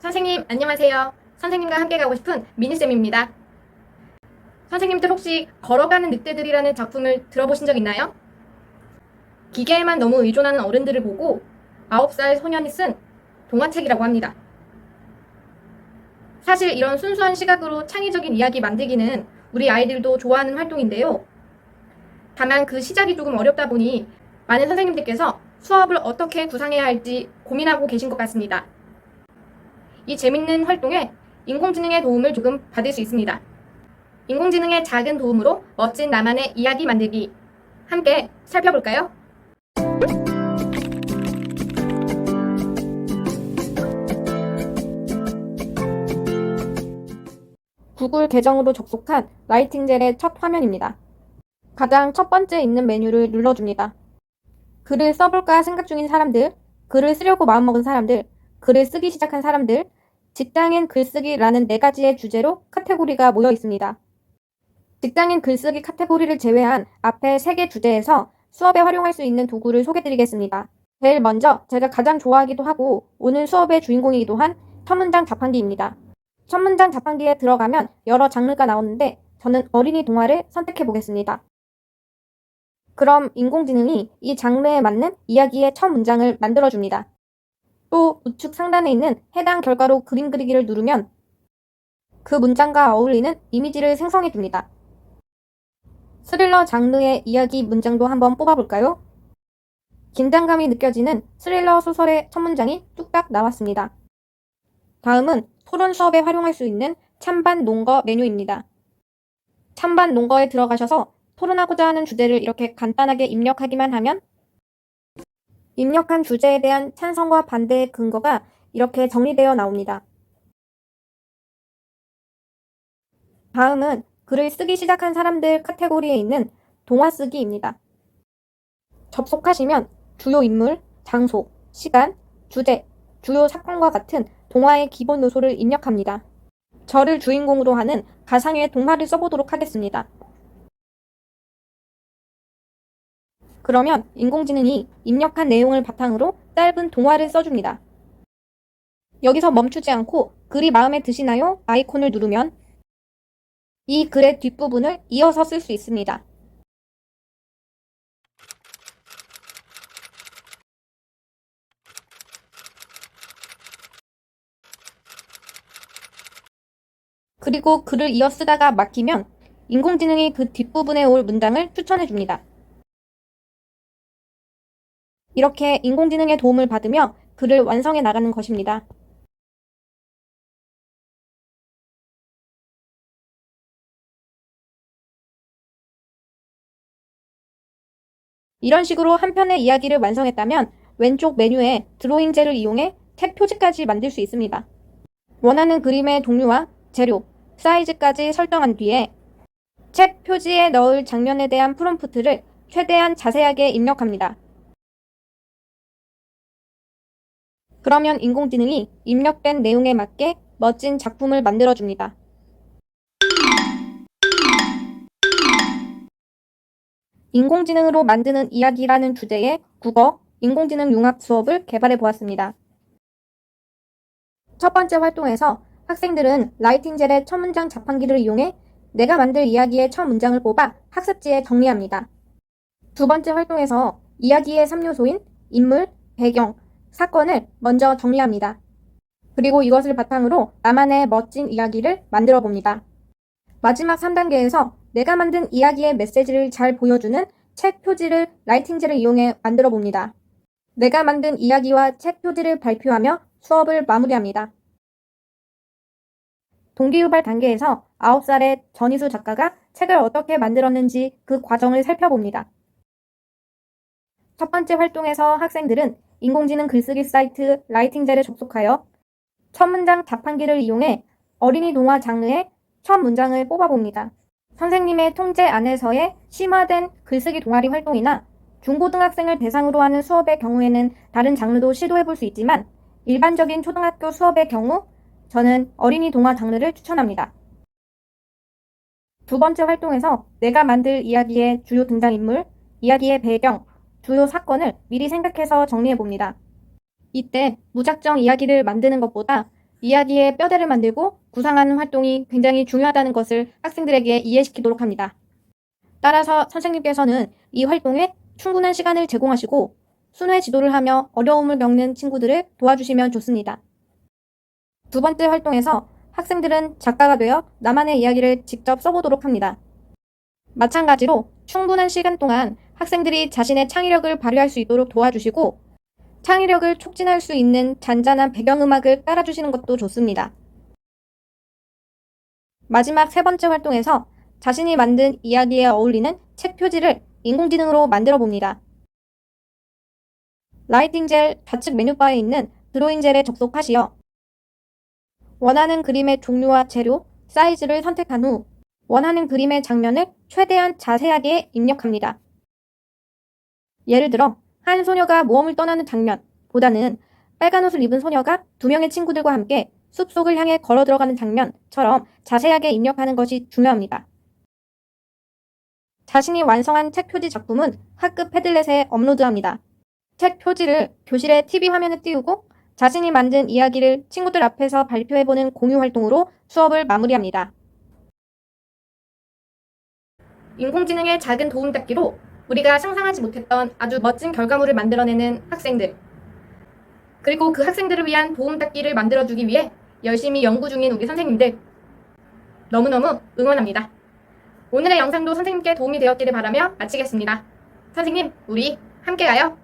선생님, 안녕하세요. 선생님과 함께 가고 싶은 미니쌤입니다. 선생님들 혹시 걸어가는 늑대들이라는 작품을 들어보신 적 있나요? 기계에만 너무 의존하는 어른들을 보고 9살 소년이 쓴 동화책이라고 합니다. 사실 이런 순수한 시각으로 창의적인 이야기 만들기는 우리 아이들도 좋아하는 활동인데요. 다만 그 시작이 조금 어렵다 보니 많은 선생님들께서 수업을 어떻게 구상해야 할지 고민하고 계신 것 같습니다. 이 재밌는 활동에 인공지능의 도움을 조금 받을 수 있습니다. 인공지능의 작은 도움으로 멋진 나만의 이야기 만들기. 함께 살펴볼까요? 구글 계정으로 접속한 라이팅젤의 첫 화면입니다. 가장 첫 번째 있는 메뉴를 눌러줍니다. 글을 써볼까 생각 중인 사람들, 글을 쓰려고 마음먹은 사람들, 글을 쓰기 시작한 사람들, 직장인 글쓰기라는 4가지의 주제로 카테고리가 모여 있습니다. 직장인 글쓰기 카테고리를 제외한 앞에 3개 주제에서 수업에 활용할 수 있는 도구를 소개드리겠습니다. 제일 먼저 제가 가장 좋아하기도 하고 오늘 수업의 주인공이기도 한 첫문장 자판기입니다. 첫문장 자판기에 들어가면 여러 장르가 나오는데 저는 어린이 동화를 선택해 보겠습니다. 그럼 인공지능이 이 장르에 맞는 이야기의 첫 문장을 만들어줍니다. 또 우측 상단에 있는 해당 결과로 그림 그리기를 누르면 그 문장과 어울리는 이미지를 생성해줍니다. 스릴러 장르의 이야기 문장도 한번 뽑아볼까요? 긴장감이 느껴지는 스릴러 소설의 첫 문장이 뚝딱 나왔습니다. 다음은 토론 수업에 활용할 수 있는 찬반 논거 메뉴입니다. 찬반 논거에 들어가셔서 토론하고자 하는 주제를 이렇게 간단하게 입력하기만 하면 입력한 주제에 대한 찬성과 반대의 근거가 이렇게 정리되어 나옵니다. 다음은 글을 쓰기 시작한 사람들 카테고리에 있는 동화 쓰기입니다. 접속하시면 주요 인물, 장소, 시간, 주제, 주요 사건과 같은 동화의 기본 요소를 입력합니다. 저를 주인공으로 하는 가상의 동화를 써보도록 하겠습니다. 그러면 인공지능이 입력한 내용을 바탕으로 짧은 동화를 써줍니다. 여기서 멈추지 않고 글이 마음에 드시나요? 아이콘을 누르면 이 글의 뒷부분을 이어서 쓸 수 있습니다. 그리고 글을 이어 쓰다가 막히면 인공지능이 그 뒷부분에 올 문장을 추천해줍니다. 이렇게 인공지능의 도움을 받으며 글을 완성해 나가는 것입니다. 이런 식으로 한 편의 이야기를 완성했다면 왼쪽 메뉴에 드로잉젤을 이용해 책 표지까지 만들 수 있습니다. 원하는 그림의 종류와 재료, 사이즈까지 설정한 뒤에 책 표지에 넣을 장면에 대한 프롬프트를 최대한 자세하게 입력합니다. 그러면 인공지능이 입력된 내용에 맞게 멋진 작품을 만들어줍니다. 인공지능으로 만드는 이야기라는 주제의 국어, 인공지능 융합 수업을 개발해 보았습니다. 첫 번째 활동에서 학생들은 라이팅젤의 첫 문장 자판기를 이용해 내가 만들 이야기의 첫 문장을 뽑아 학습지에 정리합니다. 두 번째 활동에서 이야기의 3요소인 인물, 배경, 사건을 먼저 정리합니다. 그리고 이것을 바탕으로 나만의 멋진 이야기를 만들어 봅니다. 마지막 3단계에서 내가 만든 이야기의 메시지를 잘 보여주는 책 표지를 라이팅젤을 이용해 만들어 봅니다. 내가 만든 이야기와 책 표지를 발표하며 수업을 마무리합니다. 동기유발 단계에서 9살의 전희수 작가가 책을 어떻게 만들었는지 그 과정을 살펴봅니다. 첫 번째 활동에서 학생들은 인공지능 글쓰기 사이트 라이팅젤에 접속하여 첫 문장 자판기를 이용해 어린이 동화 장르의 첫 문장을 뽑아봅니다. 선생님의 통제 안에서의 심화된 글쓰기 동아리 활동이나 중고등학생을 대상으로 하는 수업의 경우에는 다른 장르도 시도해볼 수 있지만 일반적인 초등학교 수업의 경우 저는 어린이 동화 장르를 추천합니다. 두 번째 활동에서 내가 만들 이야기의 주요 등장인물, 이야기의 배경, 주요 사건을 미리 생각해서 정리해봅니다. 이때 무작정 이야기를 만드는 것보다 이야기의 뼈대를 만들고 구상하는 활동이 굉장히 중요하다는 것을 학생들에게 이해시키도록 합니다. 따라서 선생님께서는 이 활동에 충분한 시간을 제공하시고 순회 지도를 하며 어려움을 겪는 친구들을 도와주시면 좋습니다. 두 번째 활동에서 학생들은 작가가 되어 나만의 이야기를 직접 써보도록 합니다. 마찬가지로 충분한 시간 동안 학생들이 자신의 창의력을 발휘할 수 있도록 도와주시고 창의력을 촉진할 수 있는 잔잔한 배경음악을 깔아주시는 것도 좋습니다. 마지막 세 번째 활동에서 자신이 만든 이야기에 어울리는 책 표지를 인공지능으로 만들어 봅니다. 라이팅 젤 좌측 메뉴바에 있는 드로잉 젤에 접속하시어 원하는 그림의 종류와 재료, 사이즈를 선택한 후 원하는 그림의 장면을 최대한 자세하게 입력합니다. 예를 들어 한 소녀가 모험을 떠나는 장면보다는 빨간 옷을 입은 소녀가 두 명의 친구들과 함께 숲속을 향해 걸어 들어가는 장면처럼 자세하게 입력하는 것이 중요합니다. 자신이 완성한 책 표지 작품은 학급 패들렛에 업로드합니다. 책 표지를 교실의 TV 화면에 띄우고 자신이 만든 이야기를 친구들 앞에서 발표해보는 공유 활동으로 수업을 마무리합니다. 인공지능의 작은 도움닫기로 우리가 상상하지 못했던 아주 멋진 결과물을 만들어내는 학생들, 그리고 그 학생들을 위한 도움닫기를 만들어주기 위해 열심히 연구 중인 우리 선생님들, 너무너무 응원합니다. 오늘의 영상도 선생님께 도움이 되었기를 바라며 마치겠습니다. 선생님, 우리 함께 가요.